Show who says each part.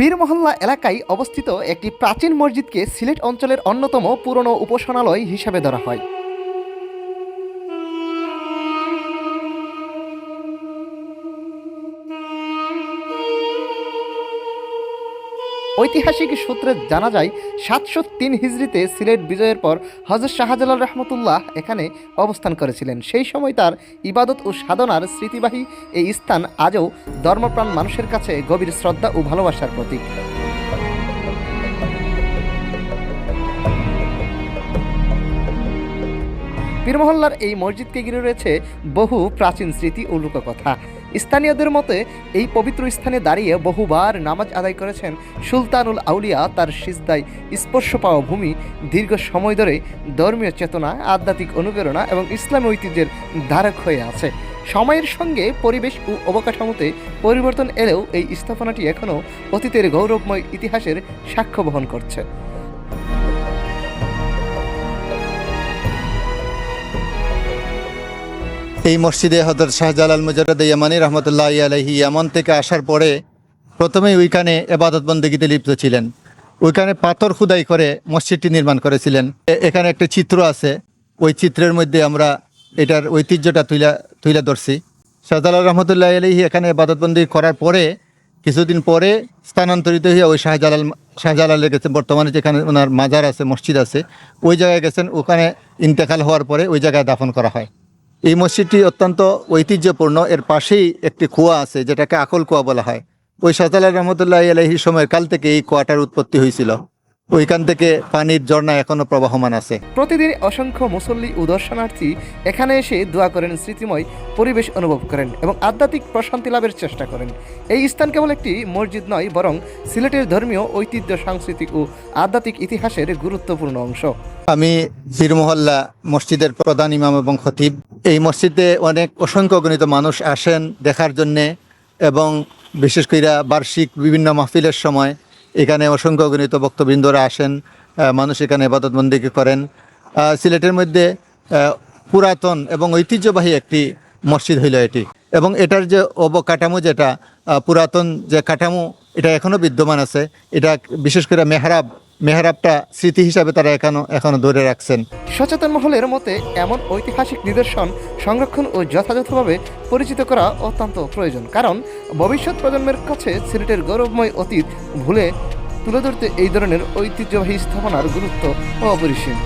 Speaker 1: পীরমহল্লা এলাকায় অবস্থিত একটি প্রাচীন মসজিদকে সিলেট অঞ্চলের অন্যতম পুরনো উপাসনালয় হিসাবে ধরা হয়। ঐতিহাসিক সূত্রে জানা যায় ৭০৩ হিজরিতে সিলেট বিজয়ের পর হযরত শাহজালাল রহমতুল্লাহ এখানে অবস্থান করেছিলেন। সেই সময় তার ইবাদত ও সাধনার স্মৃতিবাহী এই স্থান আজও ধর্মপ্রাণ মানুষের কাছে গভীর শ্রদ্ধা ও ভালোবাসার প্রতীক। পীরমহল্লার এই মসজিদকে ঘিরে রয়েছে বহু প্রাচীন স্মৃতি ও লোককথা। স্থানীয়দের মতে এই পবিত্র স্থানে দাঁড়িয়ে বহুবার নামাজ আদায় করেছেন সুলতানুল আউলিয়া। তার সিজদায় স্পর্শ পাওয়া ভূমি দীর্ঘ সময় ধরে ধর্মীয় চেতনা, আধ্যাত্মিক অনুপ্রেরণা এবং ইসলামী ঐতিহ্যের ধারক হয়ে আছে। সময়ের সঙ্গে পরিবেশ ও অবকাঠামোতে পরিবর্তন এলেও এই স্থাপনাটি এখনও অতীতের গৌরবময় ইতিহাসের সাক্ষ্য বহন করছে।
Speaker 2: এই মসজিদে হযরত শাহজালাল মুজাদ্দিদ ইয়ামানি রহমতুল্লাহি আলাইহি ইয়ামান থেকে আসার পরে প্রথমেই ওইখানে ইবাদত বন্দেগীতে লিপ্ত ছিলেন। ওইখানে পাথর খোদাই করে মসজিদটি নির্মাণ করেছিলেন। এখানে একটা চিত্র আছে, ওই চিত্রের মধ্যে আমরা এটার ঐতিহ্যটা তুলে ধরছি। শাহজালাল রহমতুল্লাহি আলাইহি এখানে ইবাদত বন্দেগী করার পরে কিছুদিন পরে স্থানান্তরিত হয়ে ওই শাহজালালে গেছেন। বর্তমানে যেখানে ওনার মাজার আছে, মসজিদ আছে, ওই জায়গায় গেছেন। ওখানে ইন্তেকাল হওয়ার পরে ওই জায়গায় দাফন করা হয়। এই মসজিদটি অত্যন্ত ঐতিহ্যপূর্ণ। এর পাশেই একটি কুয়া আছে, যেটাকে আকল কুয়া বলা হয়। ওই শাহজালাল রহমতুল্লাহি আলাইহির সময়ের কাল থেকে এই কুয়াটার উৎপত্তি হয়েছিল। ওইখান থেকে পানির ঝর্ণা এখনো প্রবাহমান আছে।
Speaker 1: প্রতিদিন অসংখ্য মুসল্লি ও দর্শনার্থী এখানে এসে দোয়া করেন, স্মৃতিময় পরিবেশ অনুভব করেন এবং আধ্যাত্মিক প্রশান্তি লাভের চেষ্টা করেন। এই স্থান কেবল একটি মসজিদ নয়, বরং সিলেটের ধর্মীয় ঐতিহ্য, সাংস্কৃতিক ও আধ্যাত্মিক ইতিহাসের গুরুত্বপূর্ণ অংশ।
Speaker 2: আমি পীরমহল্লা মসজিদের প্রধান ইমাম এবং খতিব। এই মসজিদে অসংখ্য গণিত মানুষ আসেন দেখার জন্যে, এবং বিশেষ করে বার্ষিক বিভিন্ন মাহফিলের সময় এখানে অসংখ্য গণিত ভক্তবৃন্দরা আসেন। মানুষ এখানে ইবাদত বন্দেগী করেন। সিলেটের মধ্যে পুরাতন এবং ঐতিহ্যবাহী একটি মসজিদ হইল এটি, এবং এটার যে অবকাঠামো, যেটা পুরাতন যে কাঠামো, এটা এখনও বিদ্যমান আছে। এটা বিশেষ করে মেহরাবটা স্মৃতি হিসাবে তারা এখনো ধরে রাখছেন।
Speaker 1: সচেতন মহলের মতে এমন ঐতিহাসিক নিদর্শন সংরক্ষণ ও যথাযথভাবে পরিচিত করা অত্যন্ত প্রয়োজন, কারণ ভবিষ্যৎ প্রজন্মের কাছে সিলেটের গৌরবময় অতীত তুলে ধরতে এই ধরনের ঐতিহ্যবাহী স্থাপনার গুরুত্ব অপরিসীম।